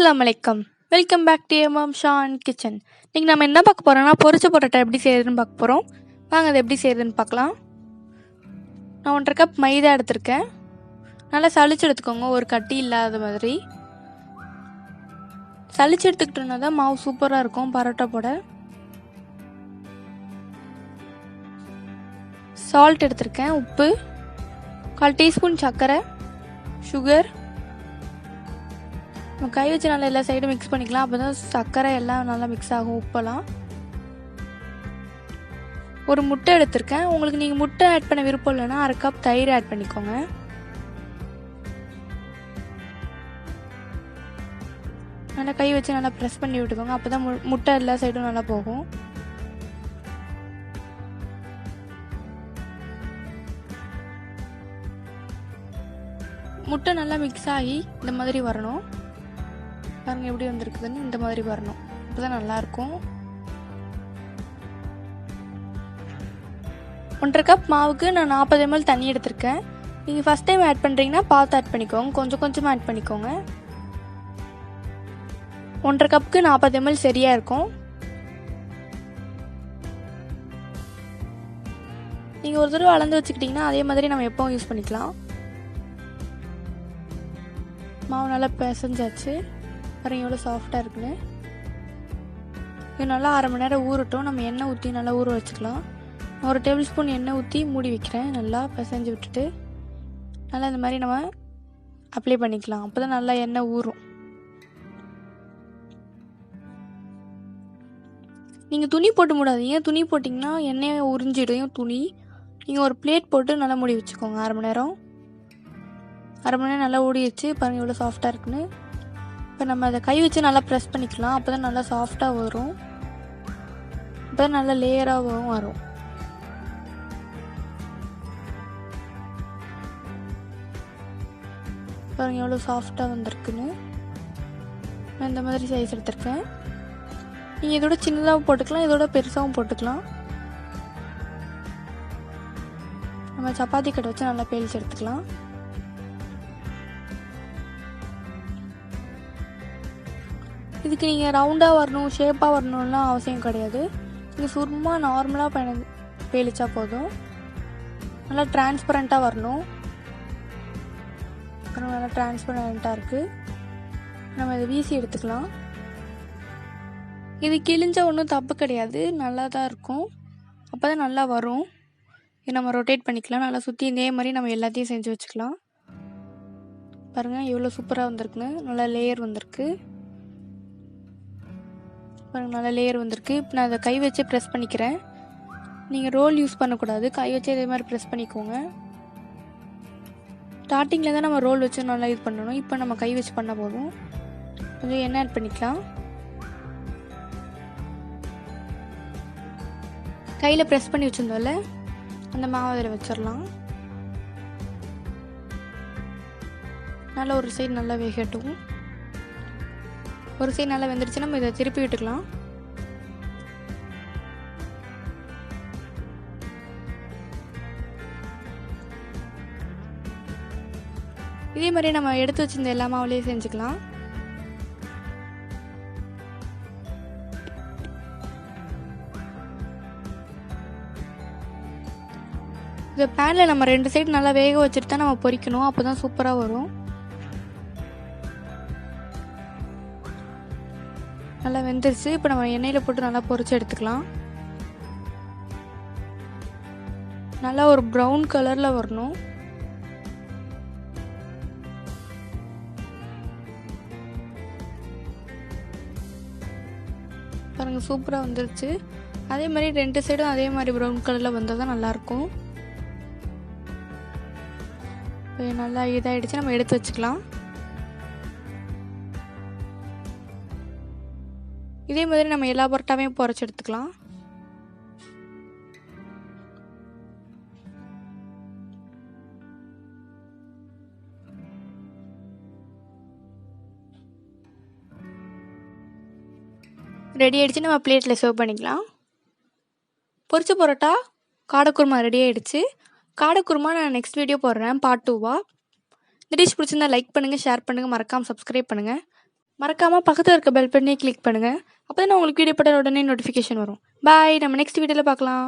அஸ்ஸலாமு அலைக்கும். Welcome back to Mm Sha kitchen. இன்றைக்கி நம்ம என்ன பார்க்க போகிறோம்னா பொரிச்ச பரோட்டா எப்படி செய்யறதுன்னு பார்க்க போகிறோம். வாங்க அதை எப்படி செய்யறதுன்னு பார்க்கலாம். நான் 1.5 கப் மைதா எடுத்திருக்கேன். நல்லா சளிச்சு எடுத்துக்கோங்க, ஒரு கட்டி இல்லாத மாதிரி. சளிச்சு எடுத்துக்கிட்டோன்னா தான் மாவு சூப்பராக இருக்கும் பரோட்டா போட. சால்ட் எடுத்திருக்கேன், உப்பு, 1/4 டீஸ்பூன் சர்க்கரை, சுகர். நம்ம கை வச்சு நல்லா எல்லா சைடும் மிக்ஸ் பண்ணிக்கலாம். அப்போ தான் சர்க்கரை எல்லாம் நல்லா மிக்ஸ் ஆகும். உப்பெல்லாம் ஒரு முட்டை எடுத்திருக்கேன். உங்களுக்கு நீங்கள் முட்டை ஆட் பண்ண விருப்பம் இல்லைன்னா 1/2 கப் தயிர் ஆட் பண்ணிக்கோங்க. நல்லா கை வச்சு நல்லா ப்ரெஸ் பண்ணி விட்டுக்கோங்க. அப்போ தான் முட்டை எல்லா சைடும் நல்லா போகும். முட்டை நல்லா மிக்ஸ் ஆகி இந்த மாதிரி வரணும். பாருங்க எப்படி வந்திருக்குதுன்னு, இந்த மாதிரி வரணும். அப்போதான் நல்லாயிருக்கும். 1.5 கப் மாவுக்கு நான் 40 ml தண்ணி எடுத்திருக்கேன். நீங்கள் ஃபஸ்ட் டைம் ஆட் பண்ணுறீங்கன்னா பார்த்து ஆட் பண்ணிக்கோங்க, கொஞ்சம் கொஞ்சமாக ஆட் பண்ணிக்கோங்க. 1.5 கப்புக்கு 40 ml சரியாக இருக்கும். நீங்கள் ஒரு தடவை அளந்து வச்சுக்கிட்டிங்கன்னா அதே மாதிரி நம்ம எப்பவும் யூஸ் பண்ணிக்கலாம். மாவு நல்லா பிசைஞ்சாச்சு. பாருங்க எவ்வளோ சாஃப்டாக இருக்குன்னு. இது நல்லா 1/2 மணி நேரம் ஊறட்டும். நம்ம எண்ணெய் ஊற்றி நல்லா ஊற வச்சுக்கலாம். நான் 1 டேபிள் ஸ்பூன் எண்ணெய் ஊற்றி மூடி வைக்கிறேன். நல்லா பிசைஞ்சு விட்டுட்டு நல்லா இந்த மாதிரி நம்ம அப்ளை பண்ணிக்கலாம். அப்போ தான் நல்லா எண்ணெய் ஊறும். நீங்கள் துணி போட்டு மூடாதீங்க. துணி போட்டிங்கன்னா எண்ணெயை உறிஞ்சிடும் துணி. நீங்கள் ஒரு பிளேட் போட்டு நல்லா மூடி வச்சுக்கோங்க. 1/2 மணி நேரம் நல்லா ஊறிடுச்சு. பாருங்கள் எவ்வளோ சாஃப்டாக இருக்குன்னு. இப்போ நம்ம அதை கை வச்சு நல்லா ப்ரெஸ் பண்ணிக்கலாம். அப்போ தான் நல்லா சாஃப்டாக வரும். அப்போ தான் நல்லா லேயராகவும் வரும். பாருங்கள் எவ்வளோ சாஃப்டாக வந்திருக்குன்னு. நான் இந்த மாதிரி சைஸ் எடுத்திருக்கேன். நீங்கள் இதோட சின்னதாகவும் போட்டுக்கலாம், இதோட பெருசாகவும் போட்டுக்கலாம். நம்ம சப்பாத்தி கட்டை வச்சு நல்லா பேலிச்சு எடுத்துக்கலாம். இதுக்கு நீங்கள் ரவுண்டாக வரணும், ஷேப்பாக வரணும்லாம் அவசியம் கிடையாது. நீங்கள் சும்மா நார்மலாக பேலிச்சா போதும். நல்லா டிரான்ஸ்பரண்ட்டாக வரணும். நல்லா டிரான்ஸ்பரண்ட்டாக இருக்குது. நம்ம இதை வீசி எடுத்துக்கலாம். இது கிழிஞ்ச ஒன்றும் தப்பு கிடையாது, நல்லா தான் இருக்கும். அப்போ தான் நல்லா வரும். இது நம்ம ரொட்டேட் பண்ணிக்கலாம். நல்லா சுற்றி இதே மாதிரி நம்ம எல்லாத்தையும் செஞ்சு வச்சுக்கலாம். பாருங்கள் எவ்வளோ சூப்பராக வந்திருக்குன்னு. நல்லா லேயர் வந்திருக்கு. பாருங்கள் நல்லா லேயர் வந்திருக்கு. இப்போ நான் அதை கை வச்சு ப்ரெஸ் பண்ணிக்கிறேன். நீங்கள் ரோல் யூஸ் பண்ணக்கூடாது, கை வச்சு இதே மாதிரி ப்ரெஸ் பண்ணிக்கோங்க. ஸ்டார்டிங்கில் தான் நம்ம ரோல் வச்சு நல்லா இது பண்ணணும். இப்போ நம்ம கை வச்சு பண்ண போதும். கொஞ்சம் எண்ணெய் ஆட் பண்ணிக்கலாம். கையில் ப்ரெஸ் பண்ணி வச்சுருந்தோம்ல அந்த மாவு அதில் வச்சிடலாம். நல்லா ஒரு சைடு நல்லா வேகட்டும். ஒரு சைடு நல்லா வெந்துடுச்சு. நம்ம இதை திருப்பி விட்டுக்கலாம். இதே மாதிரி நம்ம எடுத்து வச்சிருந்த எல்லா மாவுலேயும் செஞ்சுக்கலாம். இந்த பேனில் நம்ம 2 சைடு நல்லா வேக வச்சுட்டு தான் நம்ம பொரிக்கணும். அப்போ தான் சூப்பராக வரும். நல்லா வெந்துருச்சு. இப்போ நம்ம எண்ணெயில் போட்டு நல்லா பொரிச்சு எடுத்துக்கலாம். நல்லா ஒரு ப்ரௌன் கலரில் வரணும். பாருங்கள் சூப்பராக வந்துருச்சு. அதே மாதிரி 2 சைடும் அதே மாதிரி ப்ரௌன் கலரில் வந்தால் தான் நல்லாயிருக்கும். நல்லா இதாகிடுச்சு. நம்ம எடுத்து வச்சுக்கலாம். இதே மாதிரி நம்ம எல்லா பரோட்டாவையும் பொரிச்சு எடுத்துக்கலாம். ரெடி ஆகிடுச்சு. நம்ம பிளேட்டில் சர்வ் பண்ணிக்கலாம். பொரிச்ச பரோட்டா காடை குருமா ரெடி ஆகிடுச்சு. காடை குருமா நான் நெக்ஸ்ட் வீடியோ போடுறேன், பார்ட் 2வா. இந்த டிஷ் பிடிச்சிருந்தா லைக் பண்ணுங்கள், ஷேர் பண்ணுங்கள், மறக்காமல் சப்ஸ்கிரைப் பண்ணுங்கள். மறக்காமல் பக்கத்தில் இருக்க பெல் பட்டனே கிளிக் பண்ணுங்கள். அப்போ தான் உங்களுக்கு வீடியோ போட்ட உடனே நோட்டிஃபிகேஷன் வரும். பாய், நம்ம நெக்ஸ்ட் வீடியோவில் பார்க்கலாம்.